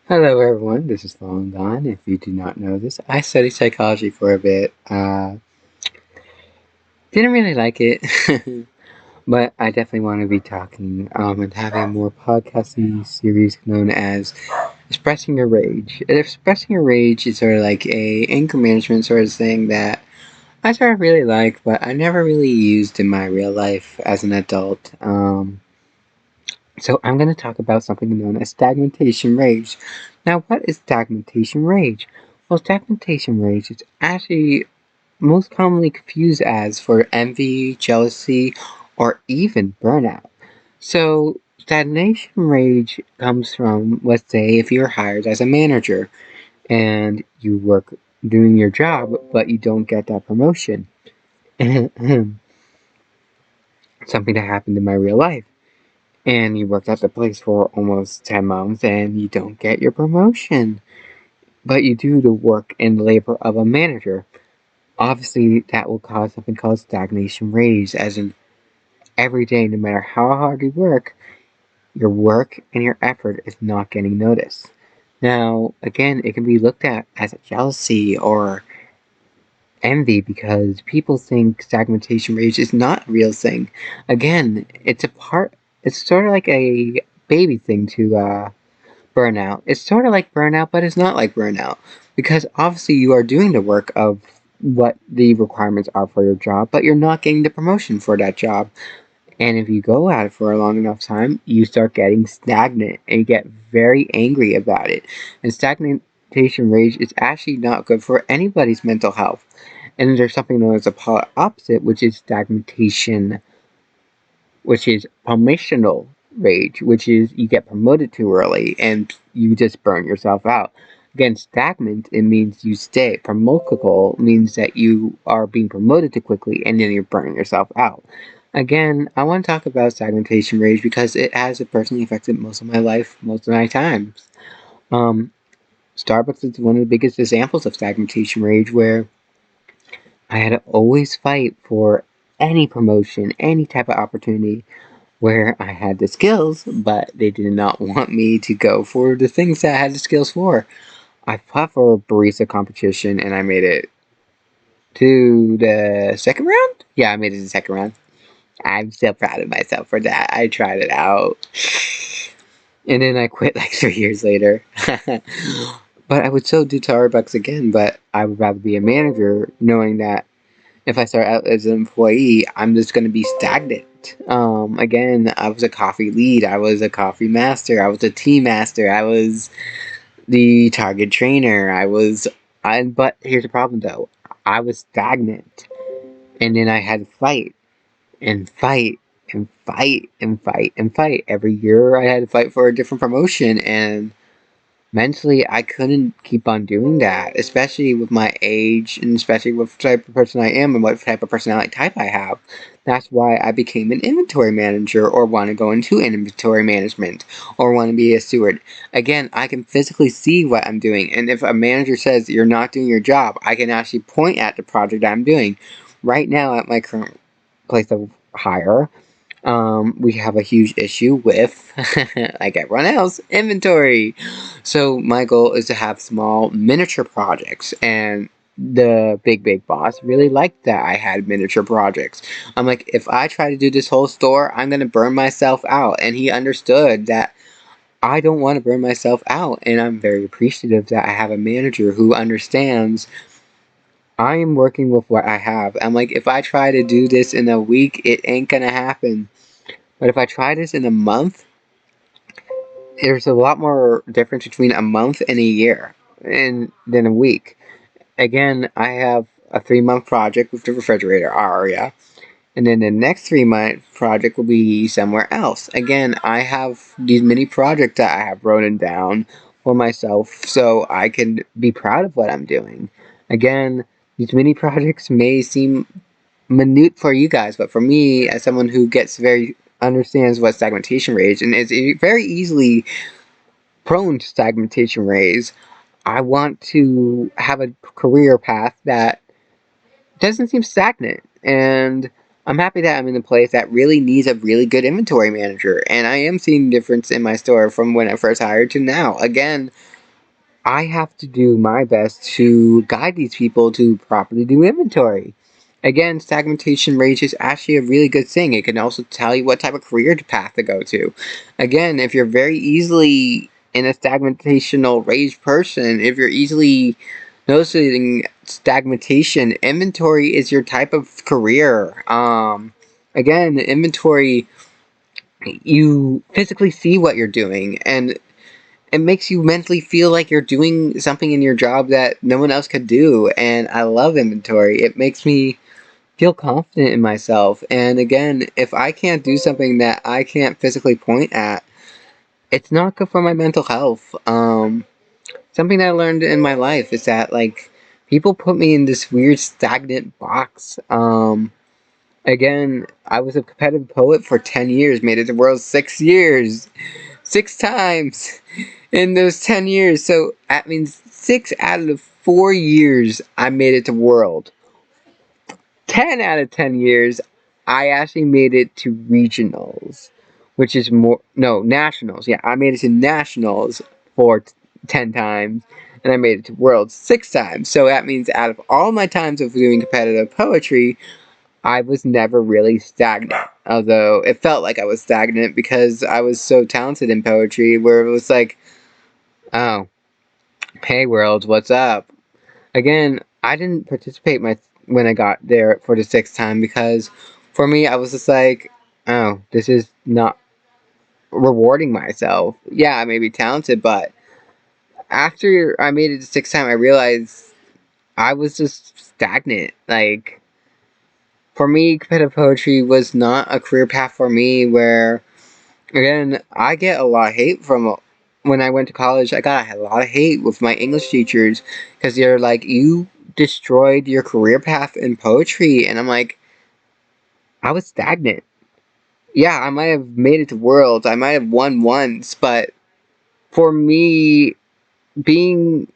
Hello, everyone. This is Fallen Don. If you do not know this, I studied psychology for a bit. Didn't really like it, but I definitely want to be talking and having a more podcasty series known as Expressing Your Rage. Expressing Your Rage is sort of like a anger management sort of thing that I sort of really like, but I never really used in my real life as an adult. So I'm going to talk about something known as stagnation rage. Now, what is stagnation rage? Well, stagnation rage is actually most commonly confused as for envy, jealousy, or even burnout. So, stagnation rage comes from, let's say, if you're hired as a manager and you work doing your job, but you don't get that promotion. Something that happened in my real life. And you worked at the place for almost 10 months and you don't get your promotion, but you do the work and labor of a manager. Obviously, that will cause something called stagnation rage, as in every day, no matter how hard you work and your effort is not getting noticed. Now, again, it can be looked at as a jealousy or envy because people think stagnation rage is not a real thing. Again, it's sort of like a baby thing to burnout. It's sort of like burnout, but it's not like burnout because obviously you are doing the work of what the requirements are for your job, but you're not getting the promotion for that job. And if you go at it for a long enough time, you start getting stagnant and you get very angry about it. And stagnation rage is actually not good for anybody's mental health. And there's something known as a polar opposite, which is stagnation, which is promotional rage, which is you get promoted too early and you just burn yourself out. Again, stagnant, it means you stay. Promotional means that you are being promoted too quickly and then you're burning yourself out. Again, I want to talk about stagnation rage because it has personally affected most of my life, most of my times. Um, Starbucks is one of the biggest examples of stagnation rage where I had to always fight for any promotion, any type of opportunity where I had the skills, but they did not want me to go for the things that I had the skills for. I fought for a barista competition and I made it to the second round? Yeah, I made it to the second round. I'm so proud of myself for that. I tried it out. And then I quit like 3 years later. But I would still do Starbucks again, but I would rather be a manager knowing that if I start out as an employee, I'm just going to be stagnant. Again, I was a coffee lead, I was a coffee master, I was a tea master, I was the target trainer, but here's the problem though. I was stagnant. And then I had to fight and fight and fight and fight and fight. Every year I had to fight for a different promotion and mentally I couldn't keep on doing that, especially with my age and especially with the type of person I am and what type of personality type I have. That's why I became an inventory manager or want to go into inventory management or want to be a steward. Again, I can physically see what I'm doing, and if a manager says you're not doing your job, I can actually point at the project I'm doing. Right now at my current place of hire, we have a huge issue with, like everyone else, inventory. So my goal is to have small miniature projects, and the big boss really liked that I had miniature projects. I'm like, if I try to do this whole store, I'm gonna burn myself out, and he understood that I don't want to burn myself out, and I'm very appreciative that I have a manager who understands I am working with what I have. I'm like, if I try to do this in a week, it ain't gonna happen. But if I try this in a month, there's a lot more difference between a month and a year and than a week. Again, I have a 3 month project with the refrigerator area, and then the next 3 month project will be somewhere else. Again, I have these mini projects that I have written down for myself so I can be proud of what I'm doing. Again, these mini projects may seem minute for you guys, but for me, as someone who gets very understands what stagnation rage and is very easily prone to stagnation rage, I want to have a career path that doesn't seem stagnant. And I'm happy that I'm in a place that really needs a really good inventory manager. And I am seeing difference in my store from when I first hired to now. Again, I have to do my best to guide these people to properly do inventory. Again, stagnation rage is actually a really good thing. It can also tell you what type of career path to go to. Again, if you're very easily in a stagnational rage person, if you're easily noticing stagnation, inventory is your type of career. Again, inventory, you physically see what you're doing, and it makes you mentally feel like you're doing something in your job that no one else could do. And I love inventory. It makes me feel confident in myself. And again, if I can't do something that I can't physically point at, it's not good for my mental health. Something that I learned in my life is that, like, people put me in this weird stagnant box. Again, I was a competitive poet for 10 years, made it to World 6 years. 6 times in those 10 years. So that means 6 out of the 4 years I made it to World. 10 out of 10 years, I actually made it to regionals, which is more, no, nationals. Yeah, I made it to nationals for 10 times, and I made it to Worlds 6 times. So that means out of all my times of doing competitive poetry, I was never really stagnant. Although it felt like I was stagnant because I was so talented in poetry, where it was like, oh, hey, Worlds, what's up? Again, I didn't participate when I got there for the 6th time because for me, I was just like, oh, this is not rewarding myself. Yeah, I may be talented, but after I made it the 6th time, I realized I was just stagnant. Like, for me, competitive poetry was not a career path for me where, again, I get a lot of hate from when I went to college. I got a lot of hate with my English teachers because they're like, you destroyed your career path in poetry. And I'm like, I was stagnant. Yeah, I might have made it to Worlds. I might have won once. But for me, being,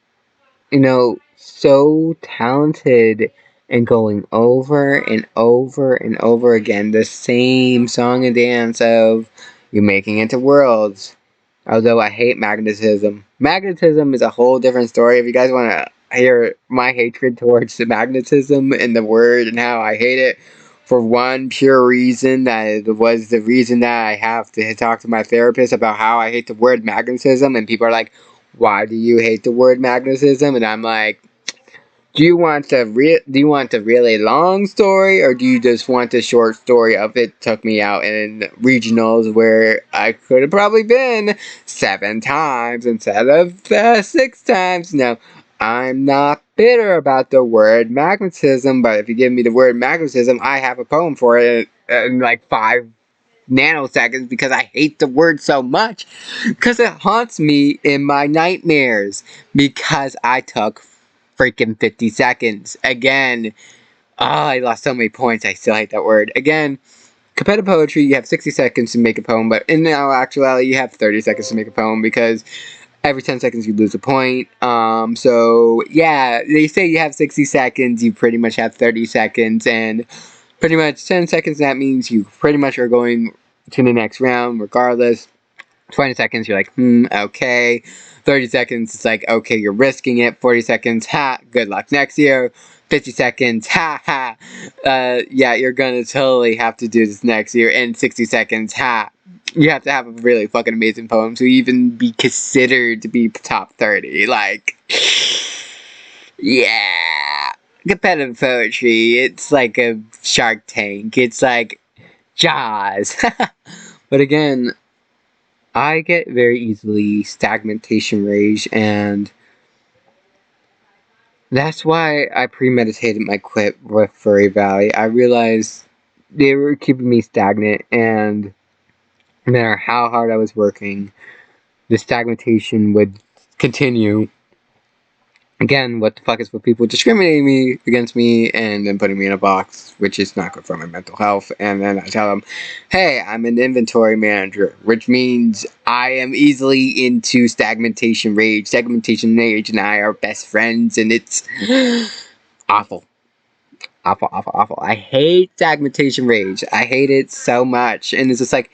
so talented and going over and over and over again the same song and dance of you making it to Worlds. Although I hate magnetism. Magnetism is a whole different story. If you guys want to hear my hatred towards the magnetism and the word and how I hate it, for one pure reason, that it was the reason that I have to talk to my therapist about how I hate the word magnetism, and people are like, why do you hate the word magnetism? And I'm like, do you want the really long story, or do you just want the short story of it took me out in regionals where I could have probably been 7 times instead of 6 times? No, I'm not bitter about the word magnetism, but if you give me the word magnetism, I have a poem for it in like 5 nanoseconds because I hate the word so much. Because it haunts me in my nightmares. Because I took freaking 50 seconds. Again, I lost so many points. I still hate that word. Again, competitive poetry, you have 60 seconds to make a poem, but in actuality, you have 30 seconds to make a poem because every 10 seconds you lose a point. So, yeah, they say you have 60 seconds, you pretty much have 30 seconds, and pretty much 10 seconds, that means you pretty much are going to the next round regardless. 20 seconds, you're like, okay. 30 seconds, it's like, okay, you're risking it. 40 seconds, ha, good luck next year. 50 seconds, ha, ha. Yeah, you're gonna totally have to do this next year. And 60 seconds, ha. You have to have a really fucking amazing poem to even be considered to be top 30. Like, yeah. Competitive poetry, it's like a Shark Tank. It's like Jaws. But again, I get very easily stagnation rage, and that's why I premeditated my quit with Furry Valley. I realized they were keeping me stagnant, and no matter how hard I was working, the stagnation would continue. Again, what the fuck is with people discriminating against me and then putting me in a box, which is not good for my mental health. And then I tell them, hey, I'm an inventory manager, which means I am easily into stagnation rage. Stagnation rage and I are best friends, and it's awful. Awful, awful, awful. I hate stagnation rage. I hate it so much. And it's just like,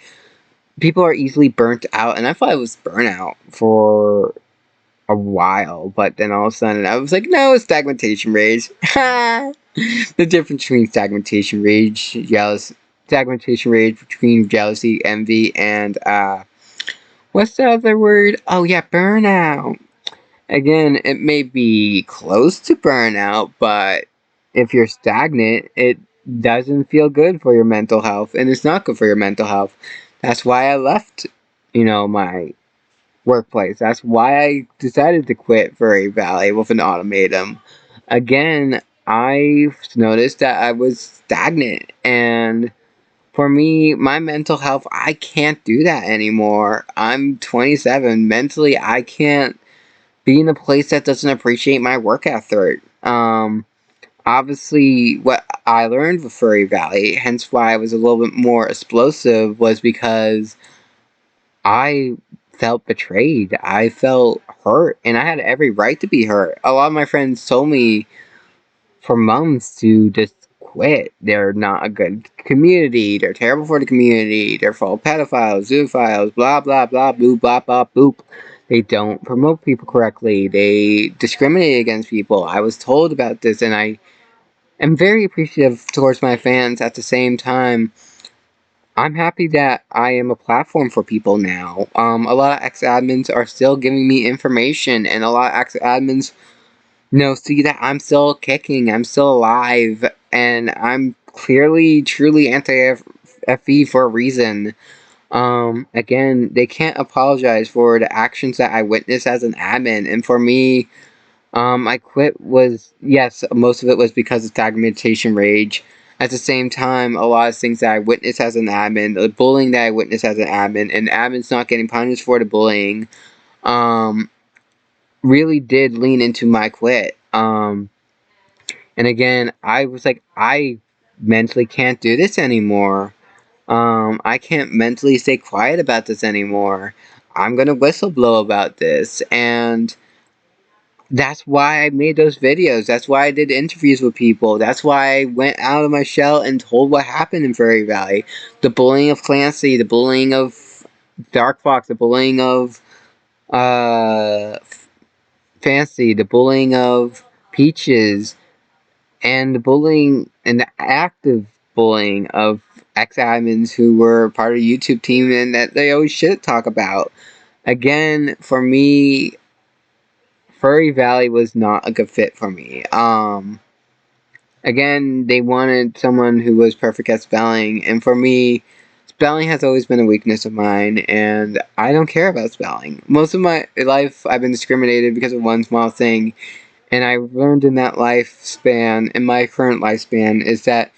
people are easily burnt out, and I thought it was burnout for a while, but then all of a sudden I was like, no, it's stagnation rage. The difference between stagnation rage between jealousy, envy, and what's the other word? Oh yeah, burnout. Again, it may be close to burnout, but if you're stagnant, it doesn't feel good for your mental health, and it's not good for your mental health. That's why I left, my workplace. That's why I decided to quit Furry Valley with an ultimatum. Again, I noticed that I was stagnant, and for me, my mental health, I can't do that anymore. I'm 27. Mentally, I can't be in a place that doesn't appreciate my work ethic. Obviously, what I learned with Furry Valley, hence why I was a little bit more explosive, was because I felt betrayed. I felt hurt, and I had every right to be hurt. A lot of my friends told me for months to just quit. They're not a good community. They're terrible for the community. They're full of pedophiles, zoophiles, blah, blah, blah, boop, blah, blah, boop. They don't promote people correctly. They discriminate against people. I was told about this, and I am very appreciative towards my fans. At the same time, I'm happy that I am a platform for people now. A lot of ex-admins are still giving me information, and a lot of ex-admins see that I'm still kicking, I'm still alive, and I'm clearly, truly anti-FE for a reason. Again, they can't apologize for the actions that I witnessed as an admin, and for me, I quit was, yes, most of it was because of stagnation rage. At the same time, a lot of things that I witnessed as an admin, the bullying that I witnessed as an admin, and admins not getting punished for the bullying, um, really did lean into my quit. And again, I was like, I mentally can't do this anymore. I can't mentally stay quiet about this anymore. I'm gonna whistleblow about this, and that's why I made those videos. That's why I did interviews with people. That's why I went out of my shell and told what happened in Furry Valley. The bullying of Clancy, the bullying of Dark Fox, the bullying of uh, Fancy, the bullying of Peaches, and the bullying and the active bullying of ex-admins who were part of the YouTube team and that they always shit talk about. Again, for me, Furry Valley was not a good fit for me. Again, they wanted someone who was perfect at spelling, and for me, spelling has always been a weakness of mine, and I don't care about spelling. Most of my life, I've been discriminated because of one small thing, and I learned in that lifespan, in my current lifespan, is that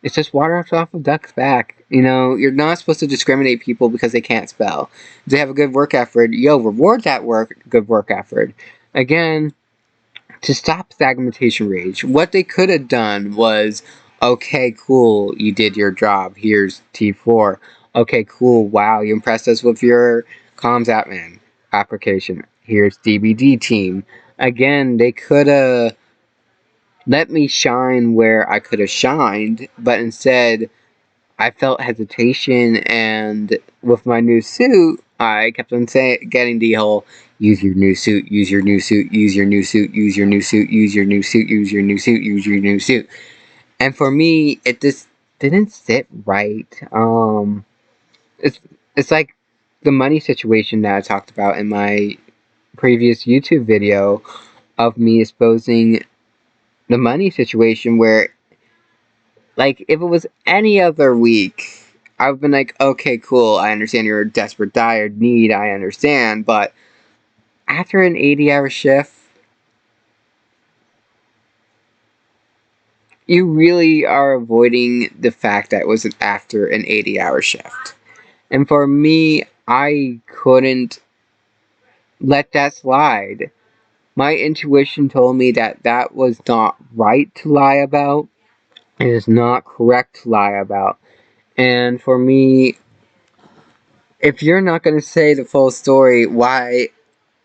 it's just water off a duck's back. You're not supposed to discriminate people because they can't spell. If they have a good work effort, reward that good work effort. Again, to stop stagnation rage, what they could have done was, okay, cool, you did your job. Here's T4. Okay, cool, wow, you impressed us with your comms admin application. Here's DBD team. Again, they could have let me shine where I could have shined, but instead I felt hesitation, and with my new suit, I kept on getting the whole use your new suit, use your new suit, use your new suit, use your new suit, use your new suit, use your new suit, use your new suit. And for me, it just didn't sit right. It's it's like the money situation that I talked about in my previous YouTube video of me exposing the money situation where, like, if it was any other week, I've been like, okay, cool, I understand you're a desperate, dire need, I understand, but after an 80-hour shift, you really are avoiding the fact that it was after an 80-hour shift. And for me, I couldn't let that slide. My intuition told me that that was not right to lie about. It is not correct to lie about. And for me, if you're not going to say the full story, why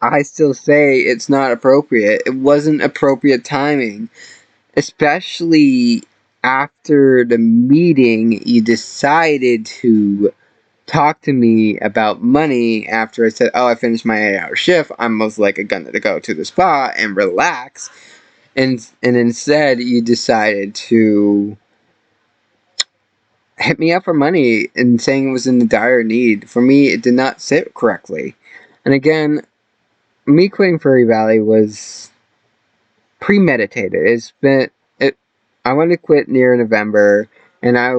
I still say it's not appropriate. It wasn't appropriate timing. Especially after the meeting, you decided to talk to me about money after I said, "Oh, I finished my 8-hour shift. I'm most likely gonna to go to the spa and relax." And instead, you decided to hit me up for money and saying it was in the dire need. For me, it did not sit correctly. And again, me quitting Furry Valley was premeditated. It. I wanted to quit near November, and I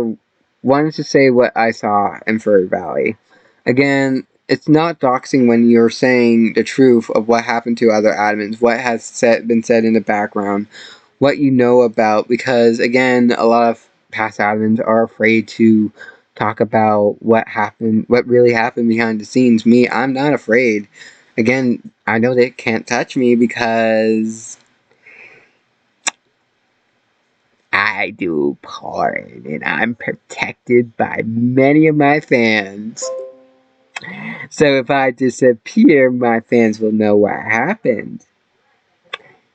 wanted to say what I saw in Furry Valley. Again, it's not doxing when you're saying the truth of what happened to other admins, what has been said in the background, what you know about. Because again, a lot of past admins are afraid to talk about what happened, what really happened behind the scenes. Me, I'm not afraid. Again, I know they can't touch me because I do porn and I'm protected by many of my fans. So if I disappear, my fans will know what happened.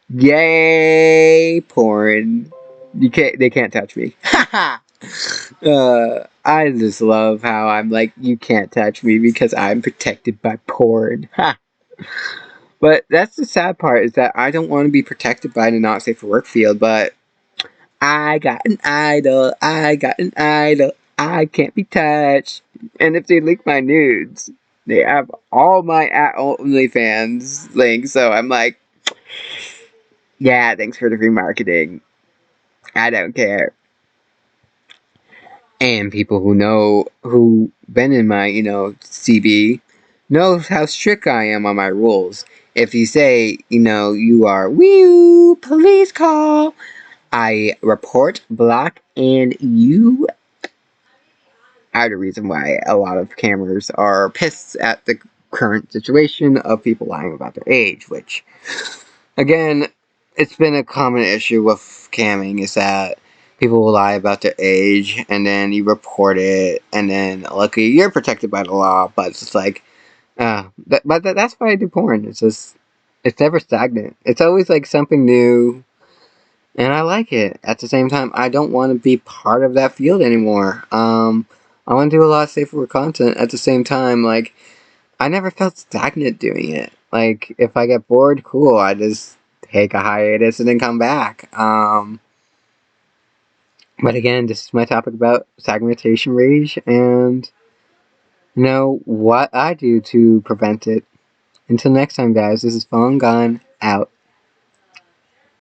Yay, porn. They can't touch me. I just love how I'm like, you can't touch me because I'm protected by porn. But that's the sad part, is that I don't want to be protected by the not safe for work field, but I got an idol. I got an idol. I can't be touched. And if they leak my nudes, they have all my OnlyFans links. So I'm like, yeah, thanks for the free marketing. I don't care. And people who been in my, CB, knows how strict I am on my rules. If you say, you are woo, police call, I report, block, and you are the reason why a lot of cammers are pissed at the current situation of people lying about their age, which, again, it's been a common issue with camming, is that people will lie about their age, and then you report it, and then luckily you're protected by the law, but it's just like, that's why I do porn. It's just, it's never stagnant. It's always like something new, and I like it. At the same time, I don't want to be part of that field anymore. I want to do a lot of safer content. At the same time, like, I never felt stagnant doing it. Like, if I get bored, cool. I just take a hiatus and then come back. But again, this is my topic about stagnation rage, and what I do to prevent it. Until next time, guys. This is Fallen Gone out.